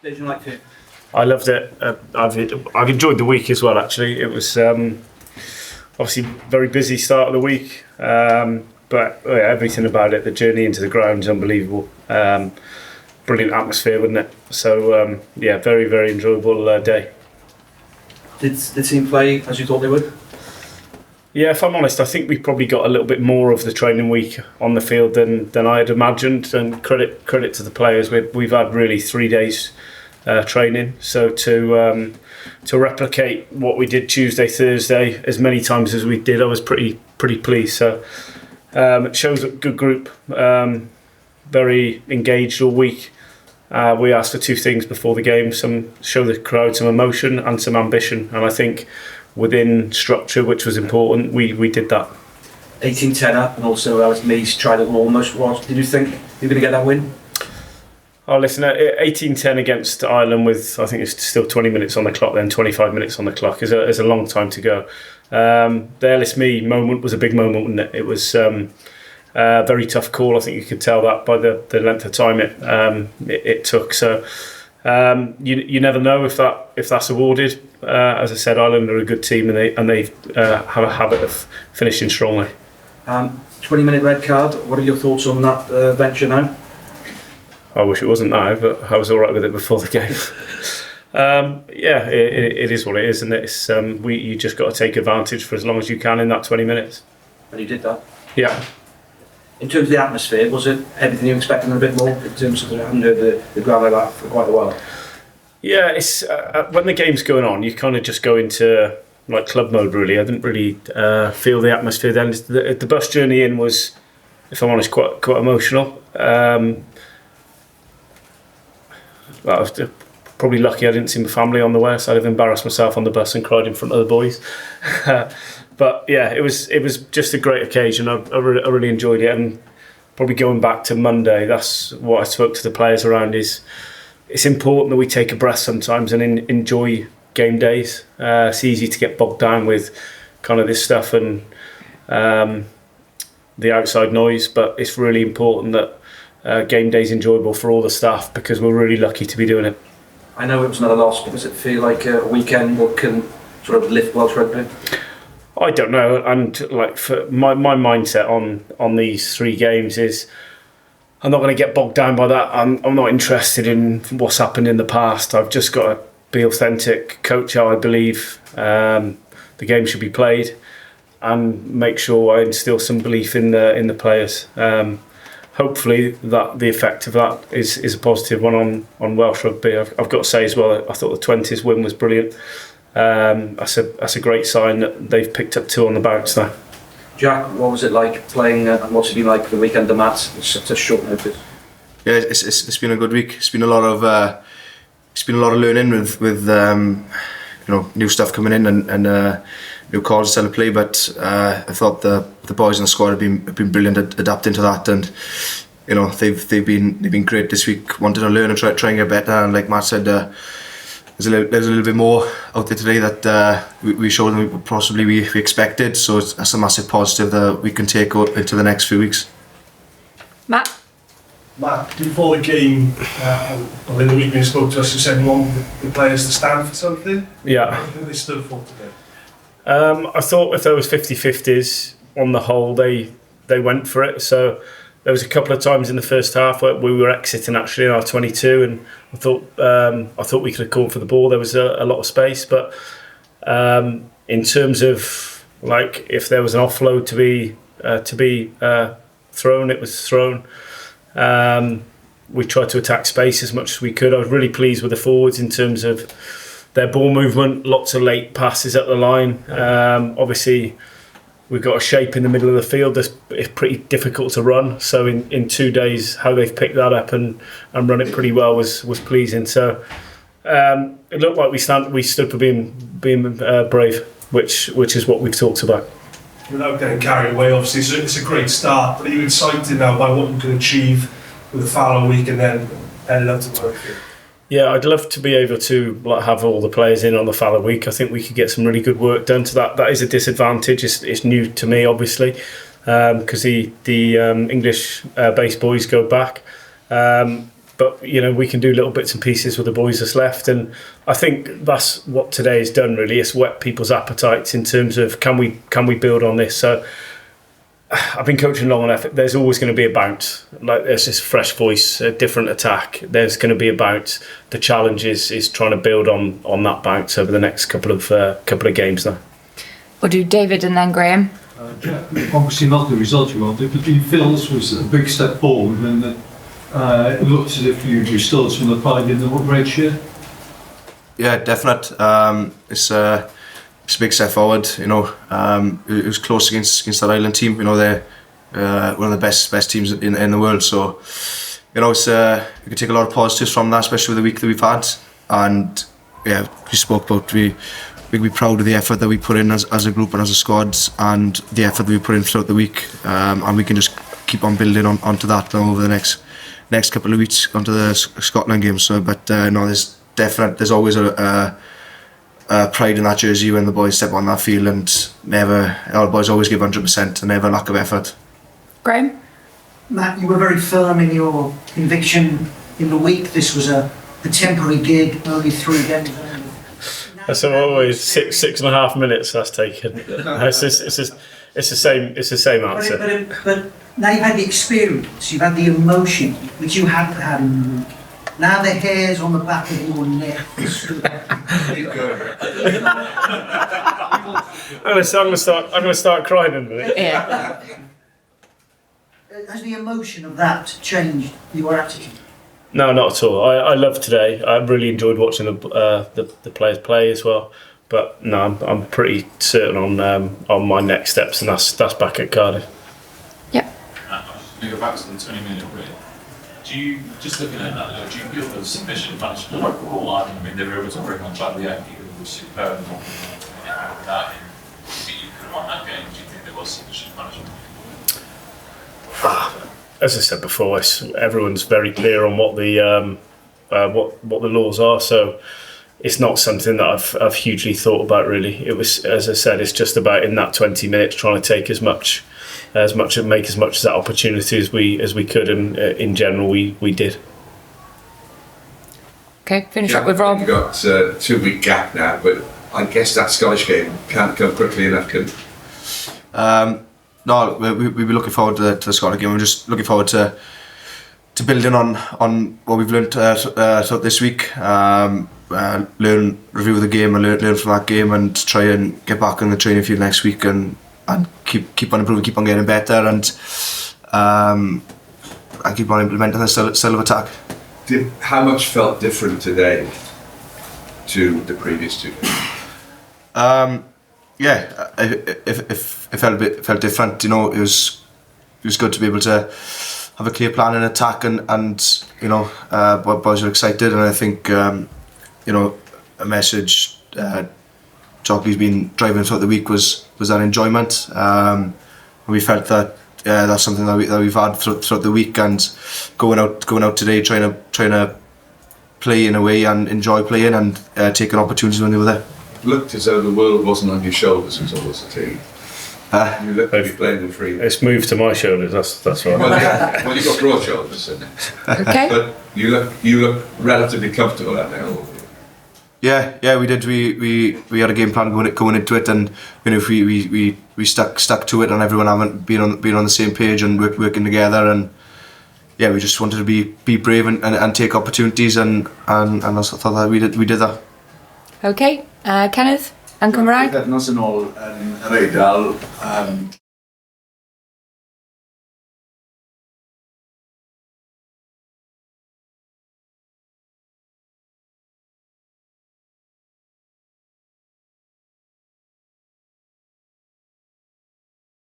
Did you like it? I loved it. I've enjoyed the week as well. Actually, it was obviously very busy start of the week, but everything about it, the journey into the ground is unbelievable. Brilliant atmosphere, wasn't it? So very very enjoyable day. Did the team play as you thought they would? Yeah, if I'm honest, I think we probably got a little bit more of the training week on the field than I had imagined. And credit to the players. We've had really 3 days training, so to replicate what we did Tuesday, Thursday as many times as we did, I was pretty pleased. So it shows a good group, very engaged all week. We asked for two things before the game: show the crowd some emotion and some ambition, and I think within structure, which was important, we did that. 18-10 up, and also that was May's tried it almost. What did you think you were going to get that win? Oh, listen, 18-10 against Ireland with, I think it's still 20 minutes on the clock, then 25 minutes on the clock is a long time to go. The Ellis Me moment was a big moment, wasn't it? It was a very tough call. I think you could tell that by the length of time it took. So you never know if that's awarded. As I said, Ireland are a good team, and they have a habit of finishing strongly. 20-minute red card. What are your thoughts on that venture now? I wish it wasn't now, but I was all right with it before the game. It is what it is, and it's you just got to take advantage for as long as you can in that 20 minutes. And you did that. Yeah. In terms of the atmosphere, was it everything you expected and a bit more? In terms of I haven't heard the ground like that for quite a while. Yeah, it's when the game's going on, you kind of just go into like club mode. Really, I didn't really feel the atmosphere then. The bus journey in was, if I'm honest, quite emotional. I was probably lucky I didn't see my family on the way, so I'd have embarrassed myself on the bus and cried in front of the boys. But yeah, it was just a great occasion. I really enjoyed it, and probably going back to Monday, that's what I spoke to the players around. Is it's important that we take a breath sometimes and enjoy game days. It's easy to get bogged down with kind of this stuff and the outside noise, but it's really important that game day is enjoyable for all the staff, because we're really lucky to be doing it. I know it was another loss, but does it feel like a weekend that can sort of lift Welsh rugby? I don't know, and like for my mindset on these three games is I'm not going to get bogged down by that. I'm not interested in what's happened in the past. I've just got to be authentic, coach how I believe the game should be played, and make sure I instill some belief in the players. Hopefully that the effect of that is a positive one on Welsh rugby. I've got to say as well, I thought the 20s win was brilliant. That's a great sign that they've picked up 2 on the bounce now. Jack, what was it like playing, and what's it been like for the weekend of Matt? It's such a short notice. Yeah, it's been a good week. It's been a lot of learning with new stuff coming in and new calls to play. But I thought the boys in the squad have been brilliant at adapting to that, and they've been great this week. Wanted to learn and try and get better. And like Matt said, there's a little bit more out there today that we showed them possibly we expected. So that's a massive positive that we can take into the next few weeks. Matt, before the game, in the week when you spoke to us, you said you wanted the players to stand for something. Yeah. I think they stood for today. I thought if there was 50-50s on the whole, they went for it. So there was a couple of times in the first half where we were exiting actually in our 22, and I thought we could have called for the ball. There was a lot of space, but in terms of like if there was an offload to be thrown, it was thrown. We tried to attack space as much as we could. I was really pleased with the forwards in terms of their ball movement, lots of late passes up the line. Obviously, we've got a shape in the middle of the field that's pretty difficult to run. So in 2 days, how they've picked that up and run it pretty well was pleasing. So it looked like we stood for being brave, which is what we've talked about. Without getting carried away, obviously, it's a great start. But are you excited now by what you can achieve with the following week and then heading up to work? Yeah, I'd love to be able to have all the players in on the Fallow week. I think we could get some really good work done to that. That is a disadvantage. It's new to me, obviously, because the English based boys go back. But but you know, we can do little bits and pieces with the boys that's left, and I think that's what today has done. Really, it's whet people's appetites in terms of can we build on this. So I've been coaching long enough. There's always going to be a bounce. Like there's this fresh voice, a different attack. There's going to be a bounce. The challenge is trying to build on that bounce over the next couple of games now. We'll do David and then Graham. Obviously not the result you wanted, but do you feel this was a big step forward and it looks as if you restored some of the pride in the red shirt? Yeah, definite. It's a big step forward. You know, it was close against that Ireland team. You know, they're one of the best teams in the world. So, you know, it's we can take a lot of positives from that, especially with the week that we've had. And yeah, we spoke about we can be proud of the effort that we put in as a group and as a squad, and the effort that we put in throughout the week, and we can just keep on building onto that now over the next couple of weeks onto the Scotland game. So, but no, there's always a pride in that jersey when the boys step on that field, and our boys always give 100% and never lack of effort. Graham? Matt, you were very firm in your conviction in the week. This was a temporary gig, only 3 games. That's always 6.5 minutes that's taken. It's the same answer. But now you've had the experience, you've had the emotion, which you hadn't had in the week. Now the hairs on the back of your neck. I'm gonna start crying in a minute. Yeah. Has the emotion of that changed your attitude? No, not at all. I love today. I really enjoyed watching the players play as well. But no, I'm pretty certain on my next steps, and that's back at Cardiff. Yep. To go back to the 20-minute break. Do you, just looking at that, do you feel there was sufficient management of the ball line? I mean, they were able to bring on Jac, who was superb, and that, you could have won that game. Do you think there was sufficient management? As I said before, everyone's very clear on what the laws are, so it's not something that I've hugely thought about really. It was, as I said, it's just about in that 20 minutes trying to take as much and make as much of that opportunity as we could, and in general we did. Okay, finish up with Rob. You've got a 2-week gap now, but I guess that Scottish game can't come quickly enough, can it? No, we'll be looking forward to the Scotland game. We're just looking forward to building on what we've learned throughout this week. Review the game and learn from that game, and try and get back on the training field next week and keep on improving, keep on getting better, and keep on implementing the style of attack. How much felt different today to the previous 2 games? Yeah, it felt different. You know, it was good to be able to have a clear plan in attack, and you know, boys are excited, and I think you know, a message Jockey's been driving throughout the week was that enjoyment. We felt that that's something that we've had throughout the week, and going out today, trying to play in a way and enjoy playing, and taking opportunities when they were there. Looked as though the world wasn't on your shoulders as always a team. You looked to be playing in free. It's moved to my shoulders. That's right. Well, you've got broad shoulders, Okay. but you look relatively comfortable out there. Yeah, we did. We had a game plan going into it, and you know, if we stuck to it, and everyone having been on the same page and working together, and yeah, we just wanted to be brave and take opportunities, and I thought that we did that. Okay, Kenneth and Cymraeg. Nos yn ôl yn yr Eidal,